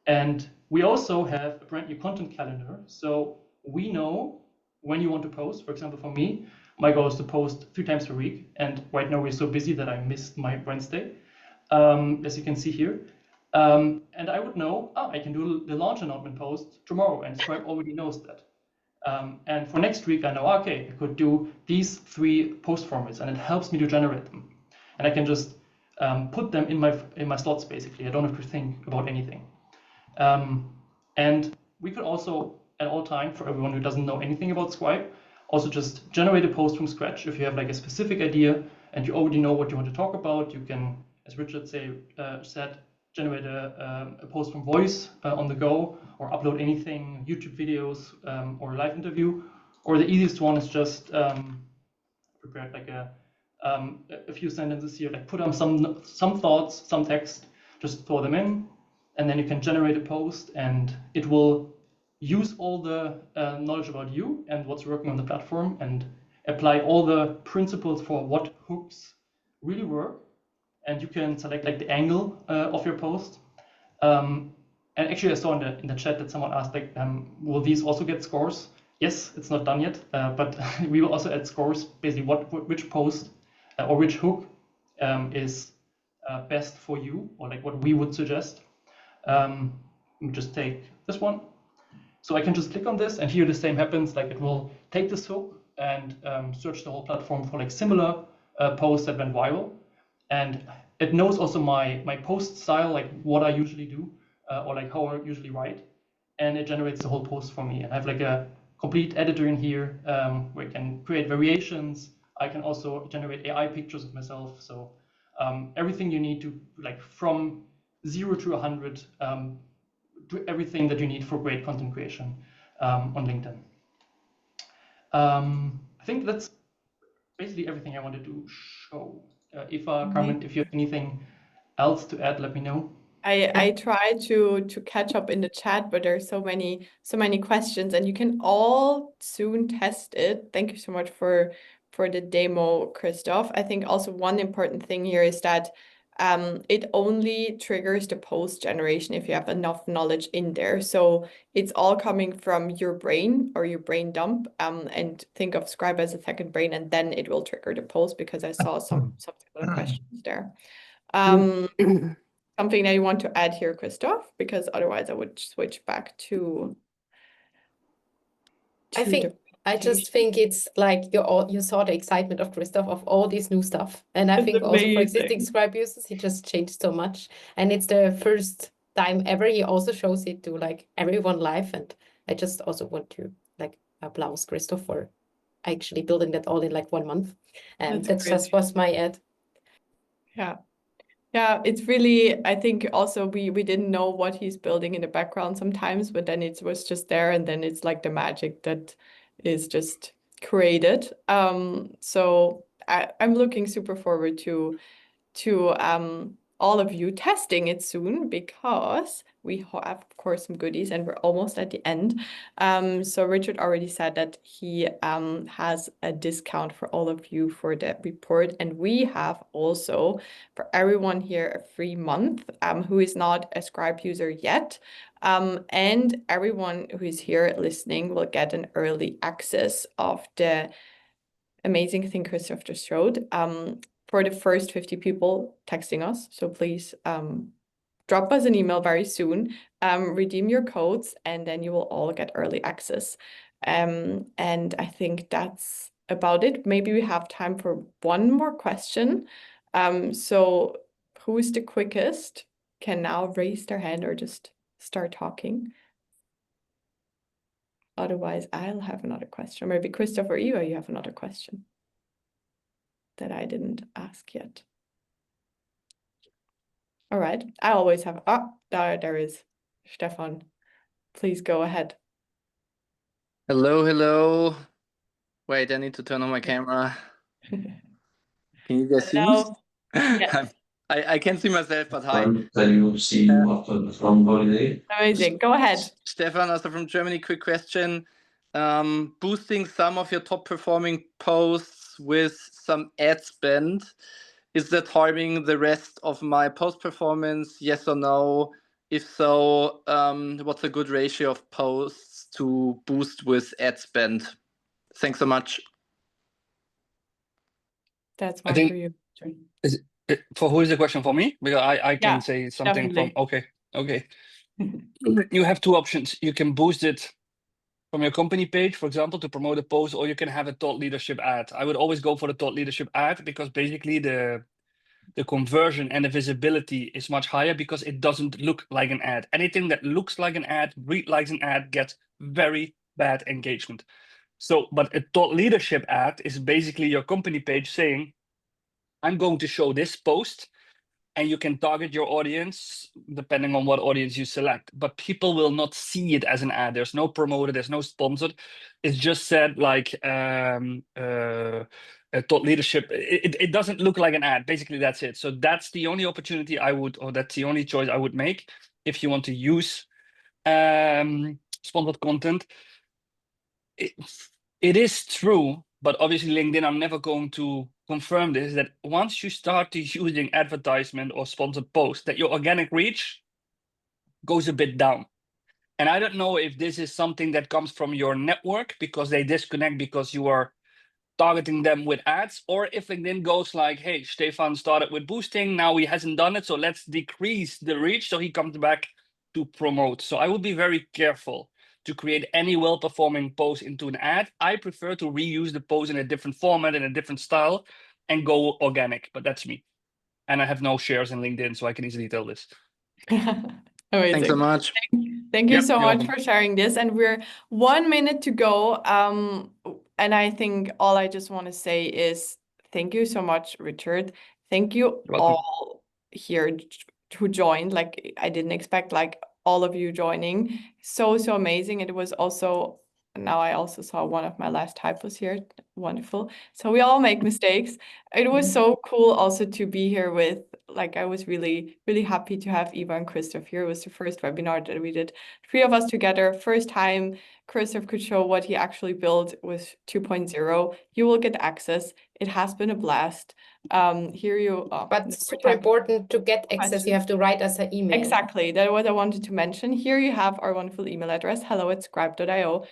And we also have a brand new content calendar. So we know when you want to post. For example, for me, my goal is to post 3 times per week. And right now we're so busy that I missed my Wednesday, as you can see here. And I would know, I can do the launch announcement post tomorrow, and Scribe already knows that. And for next week, I know, okay, I could do these 3 post formats, and it helps me to generate them. And I can just put them in my slots, basically. I don't have to think about anything. And we could also, at all time, for everyone who doesn't know anything about Scribe, also just generate a post from scratch. If you have like a specific idea and you already know what you want to talk about, you can, as Richard said, generate a post from voice on the go, or upload anything, YouTube videos, or a live interview. Or the easiest one is just prepared like a few sentences here, like put on some thoughts, some text, just throw them in, and then you can generate a post, and it will use all the knowledge about you and what's working on the platform and apply all the principles for what hooks really work. And you can select like the angle of your post. And actually I saw in the chat that someone asked like, will these also get scores? yes, it's not done yet, but we will also add scores, basically which post or which hook is best for you, or like what we would suggest. Let me just take this one. So I can just click on this, and here the same happens. Like it will take this hook and search the whole platform for like similar posts that went viral, and it knows also my post style, like what I usually do or like how I usually write, and it generates the whole post for me. And I have like a complete editor in here where I can create variations. I can also generate AI pictures of myself. So everything you need to, like, from 0 to 100, do everything that you need for great content creation on LinkedIn. I think that's basically everything I wanted to show. Eva, Carmen, if you have anything else to add, let me know. I try to catch up in the chat, but there's so many questions, and you can all soon test it. Thank you so much for the demo, Christoph. I think also one important thing here is that it only triggers the post generation if you have enough knowledge in there. So it's all coming from your brain or your brain dump, and think of Scribe as a second brain, and then it will trigger the post, because I saw some similar questions there. Something that you want to add here, Christoph? Because otherwise I would switch back to I just think it's like you saw the excitement of Christoph of all this new stuff. And I It's think also for existing amazing. Scribe users, he just changed so much. And it's the first time ever he also shows it to like everyone live. And I just also want to like applaud Christoph for actually building that all in like 1 month. And That's that great. just was my ad. Yeah. Yeah, it's really, I think also we didn't know what he's building in the background sometimes, but then it was just there, and then it's like the magic that is just created. So I'm looking super forward to all of you testing it soon, because we have, of course, some goodies, and we're almost at the end. So Richard already said that he has a discount for all of you for the report, and we have also for everyone here a free month who is not a Scribe user yet. And everyone who is here listening will get an early access of the amazing thing Christoph just showed for the first 50 people texting us. So please drop us an email very soon, redeem your codes, and then you will all get early access. And I think that's about it. Maybe we have time for one more question. So who is the quickest can now raise their hand or just start talking. Otherwise, I'll have another question. Maybe Christoph or Eva, you have another question that I didn't ask yet. All right, I always have, there is Stefan. Please go ahead. Hello. Wait, I need to turn on my camera. Can you guys see me? Yes. I can see myself, but hi. Can you see you after the long holiday? Amazing. Go ahead. Stefan, also from Germany, quick question. Boosting some of your top performing posts with some ad spend, is that harming the rest of my post performance? Yes or no? If so, what's a good ratio of posts to boost with ad spend? Thanks so much. That's I one think for you. for who is the question? For me? Because I can Yeah, say something definitely. from okay. You have two options. You can boost it from your company page, for example, to promote a post, or you can have a thought leadership ad. I would always go for the thought leadership ad, because basically the conversion and the visibility is much higher, because it doesn't look like an ad. Anything that looks like an ad, read like an ad, gets very bad engagement. So, but a thought leadership ad is basically your company page saying, I'm going to show this post, and you can target your audience depending on what audience you select. But people will not see it as an ad. There's no promoted, there's no sponsored. It's just said like thought leadership. It doesn't look like an ad. Basically, that's it. So that's the only opportunity I would, or that's the only choice I would make if you want to use sponsored content. It is true, but obviously LinkedIn, I'm never going to confirm this, that once you start to using advertisement or sponsored posts, that your organic reach goes a bit down. And I don't know if this is something that comes from your network because they disconnect because you are targeting them with ads, or if LinkedIn goes like, hey, Stefan started with boosting, now he hasn't done it, so let's decrease the reach so he comes back to promote. So I would be very careful to create any well-performing post into an ad. I prefer to reuse the post in a different format, in a different style, and go organic, but that's me. And I have no shares in LinkedIn, so I can easily tell this. Amazing. Thanks so much. Thank you Yep, so you're much welcome. for sharing this. And we're 1 minute to go. And I think all I just want to say is thank you so much, Richard. Thank you You're welcome. all here who joined. Like I didn't expect like all of you joining. So amazing. It was also, now I also saw one of my last typos here. Wonderful. So we all make mistakes. It was so cool also to be here with, like, I was really, really happy to have Eva and Christoph here. It was the first webinar that we did, 3 of us together. First time Christoph could show what he actually built with 2.0. You will get access. It has been a blast. Here you are. But super important, to get access, you have to write us an email. Exactly. That's what I wanted to mention. Here you have our wonderful email address, hello@scribe.io.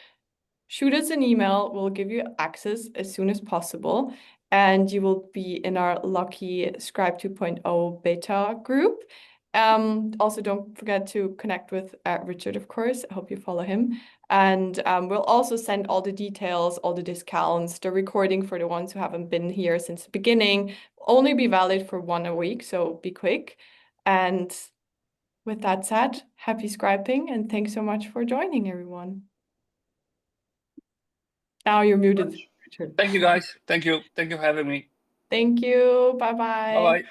Shoot us an email. We'll give you access as soon as possible. And you will be in our lucky Scribe 2.0 beta group. Also, don't forget to connect with Richard, of course. I hope you follow him. And we'll also send all the details, all the discounts, the recording for the ones who haven't been here since the beginning. Only be valid for 1 week, so be quick. And with that said, happy scribing and thanks so much for joining, everyone. Now you're muted, Richard. Thank you, guys. Thank you. Thank you for having me. Thank you. Bye-bye. Bye-bye.